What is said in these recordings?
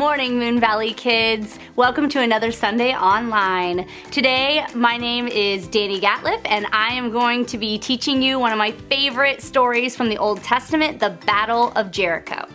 morning, Moon Valley kids. Welcome to another Sunday Online. Today, my name is Danny Gatliff, and I am going to be teaching you one of my favorite stories from the Old Testament, the Battle of Jericho.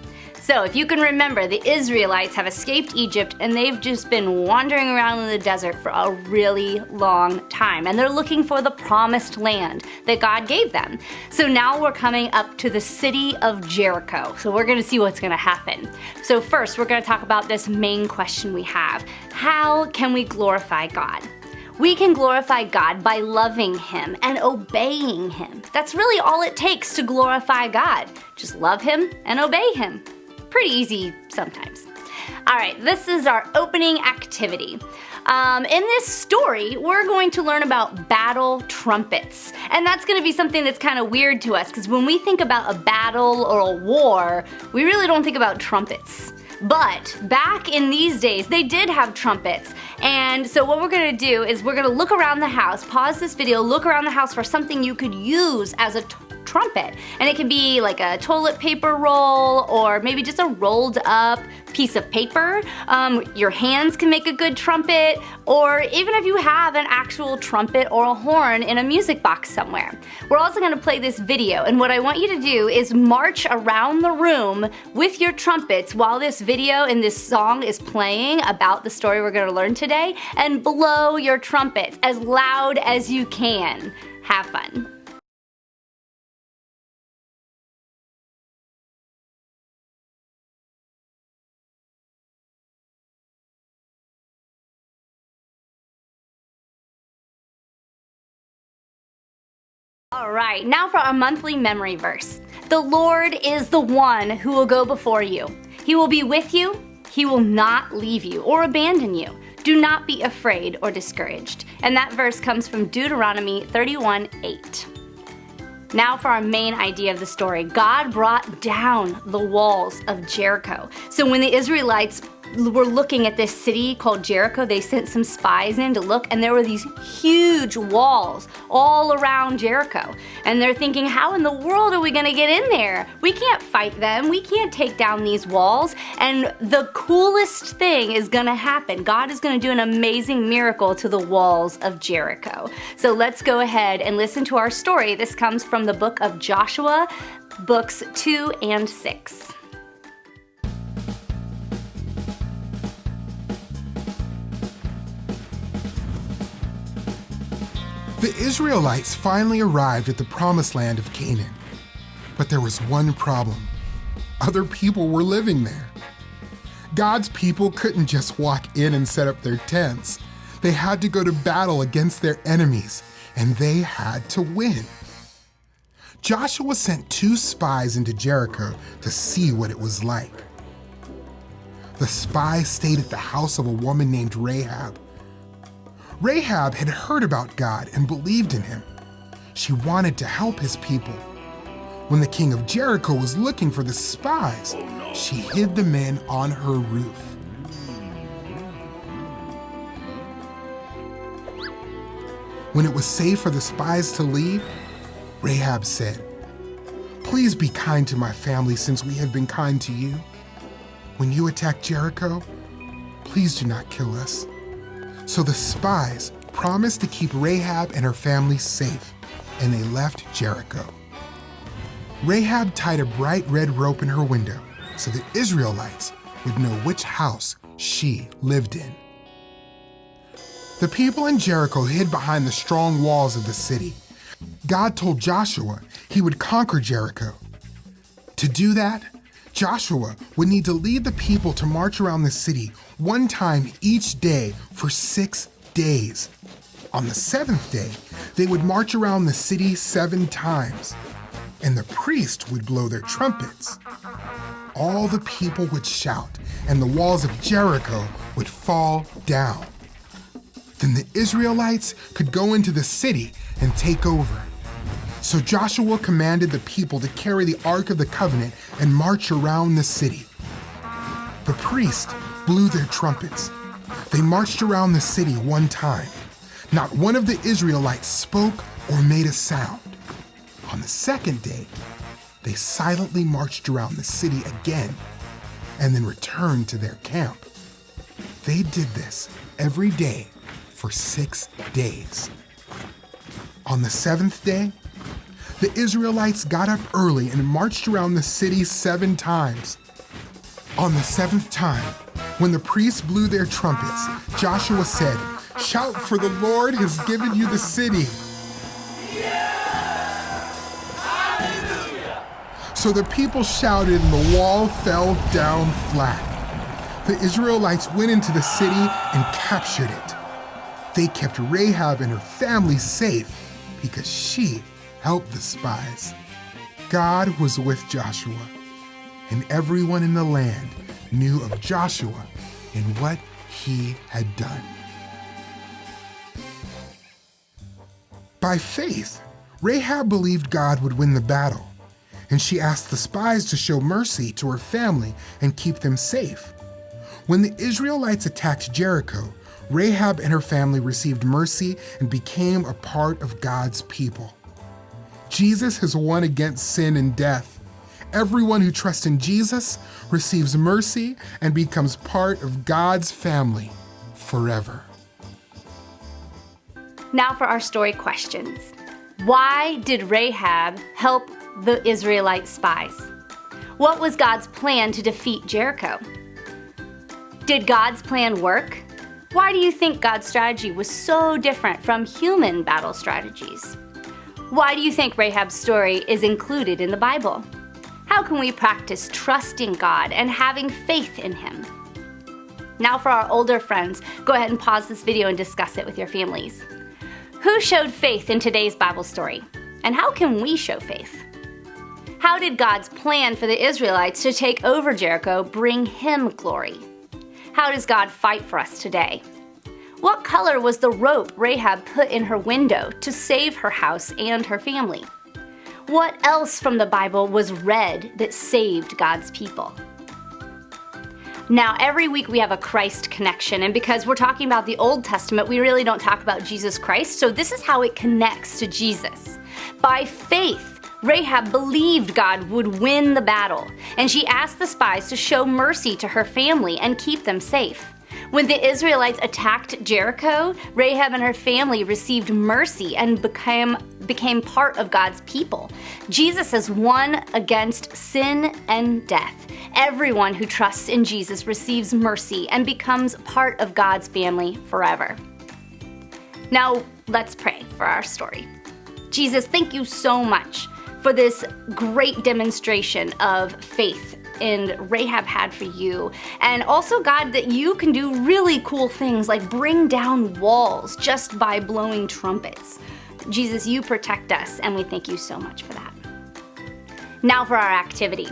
So, if you can remember, the Israelites have escaped Egypt and they've just been wandering around in the desert for a really long time. And they're looking for the promised land that God gave them. So now we're coming up to the city of Jericho. So we're going to see what's going to happen. So first, we're going to talk about this main question we have. How can we glorify God? We can glorify God by loving Him and obeying Him. That's really all it takes to glorify God. Just love Him and obey Him. Pretty easy sometimes. All right, this is our opening activity. In this story, we're going to learn about battle trumpets. And that's going to be something that's kind of weird to us because when we think about a battle or a war, we really don't think about trumpets. But back in these days, they did have trumpets. And so what we're going to do is we're going to look around the house, pause this video, look around the house for something you could use as a trumpet. And it can be like a toilet paper roll or maybe just a rolled up piece of paper. Your hands can make a good trumpet, or even if you have an actual trumpet or a horn in a music box somewhere. We're also going to play this video, and what I want you to do is march around the room with your trumpets while this video and this song is playing about the story we're going to learn today, and blow your trumpets as loud as you can. Have fun. Alright, now for our monthly memory verse. The Lord is the one who will go before you. He will be with you. He will not leave you or abandon you. Do not be afraid or discouraged. And that verse comes from Deuteronomy 31:8. Now for our main idea of the story. God brought down the walls of Jericho. So when the Israelites were looking at this city called Jericho, they sent some spies in to look, and there were these huge walls all around Jericho. And they're thinking, how in the world are we going to get in there? We can't fight them. We can't take down these walls. And the coolest thing is going to happen. God is going to do an amazing miracle to the walls of Jericho. So let's go ahead and listen to our story. This comes from the book of Joshua, books 2 and 6. The Israelites finally arrived at the promised land of Canaan. But there was one problem. Other people were living there. God's people couldn't just walk in and set up their tents. They had to go to battle against their enemies, and they had to win. Joshua sent 2 spies into Jericho to see what it was like. The spies stayed at the house of a woman named Rahab. Rahab had heard about God and believed in Him. She wanted to help His people. When the king of Jericho was looking for the spies, she hid the men on her roof. When it was safe for the spies to leave, Rahab said, "Please be kind to my family since we have been kind to you. When you attack Jericho, please do not kill us." So the spies promised to keep Rahab and her family safe, and they left Jericho. Rahab tied a bright red rope in her window so the Israelites would know which house she lived in. The people in Jericho hid behind the strong walls of the city. God told Joshua he would conquer Jericho. To do that, Joshua would need to lead the people to march around the city one time each day for 6 days. On the 7th day, they would march around the city 7 times, and the priest would blow their trumpets. All the people would shout, and the walls of Jericho would fall down. Then the Israelites could go into the city and take over. So Joshua commanded the people to carry the Ark of the Covenant and march around the city. The priests blew their trumpets. They marched around the city one time. Not one of the Israelites spoke or made a sound. On the 2nd day, they silently marched around the city again. and then return to their camp. They did this every day for 6 days. On the 7th day, the Israelites got up early and marched around the city 7 times. On the 7th time, when the priests blew their trumpets, Joshua said, "Shout, for the Lord has given you the city." So the people shouted and the wall fell down flat. The Israelites went into the city and captured it. They kept Rahab and her family safe because she helped the spies. God was with Joshua, and everyone in the land knew of Joshua and what he had done. By faith, Rahab believed God would win the battle, and she asked the spies to show mercy to her family and keep them safe. When the Israelites attacked Jericho, Rahab and her family received mercy and became a part of God's people. Jesus has won against sin and death. Everyone who trusts in Jesus receives mercy and becomes part of God's family forever. Now for our story questions. Why did Rahab help the Israelite spies? What was God's plan to defeat Jericho? Did God's plan work? Why do you think God's strategy was so different from human battle strategies? Why do you think Rahab's story is included in the Bible? How can we practice trusting God and having faith in Him? Now for our older friends, go ahead and pause this video and discuss it with your families. Who showed faith in today's Bible story? And how can we show faith? How did God's plan for the Israelites to take over Jericho bring Him glory? How does God fight for us today? What color was the rope Rahab put in her window to save her house and her family? What else from the Bible was red that saved God's people? Now, every week we have a Christ connection, and because we're talking about the Old Testament, we really don't talk about Jesus Christ, so this is how it connects to Jesus. By faith, Rahab believed God would win the battle, and she asked the spies to show mercy to her family and keep them safe. When the Israelites attacked Jericho, Rahab and her family received mercy and became part of God's people. Jesus has won against sin and death. Everyone who trusts in Jesus receives mercy and becomes part of God's family forever. Now, let's pray for our story. Jesus, thank you so much for this great demonstration of faith Rahab had for you. And also, God, that you can do really cool things like bring down walls just by blowing trumpets. Jesus, you protect us, and we thank you so much for that. Now for our activity.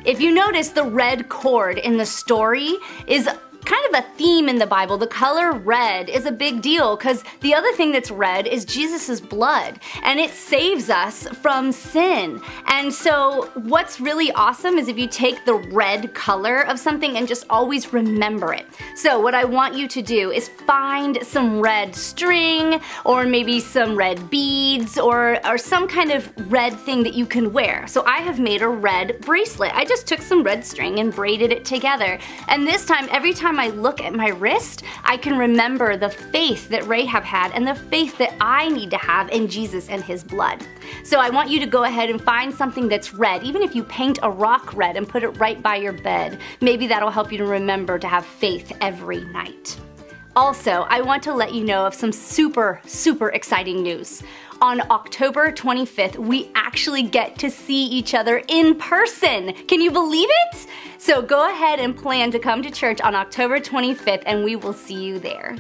If you notice, the red cord in the story is kind of a theme in the Bible. The color red is a big deal because the other thing that's red is Jesus' blood, and it saves us from sin. And so what's really awesome is if you take the red color of something and just always remember it. So what I want you to do is find some red string or maybe some red beads or some kind of red thing that you can wear. So I have made a red bracelet. I just took some red string and braided it together. And this time, every time I look at my wrist, I can remember the faith that Rahab had and the faith that I need to have in Jesus and His blood. So I want you to go ahead and find something that's red, even if you paint a rock red and put it right by your bed. Maybe that'll help you to remember to have faith every night. Also, I want to let you know of some super exciting news. On October 25th, we actually get to see each other in person. Can you believe it? So go ahead and plan to come to church on October 25th, and we will see you there.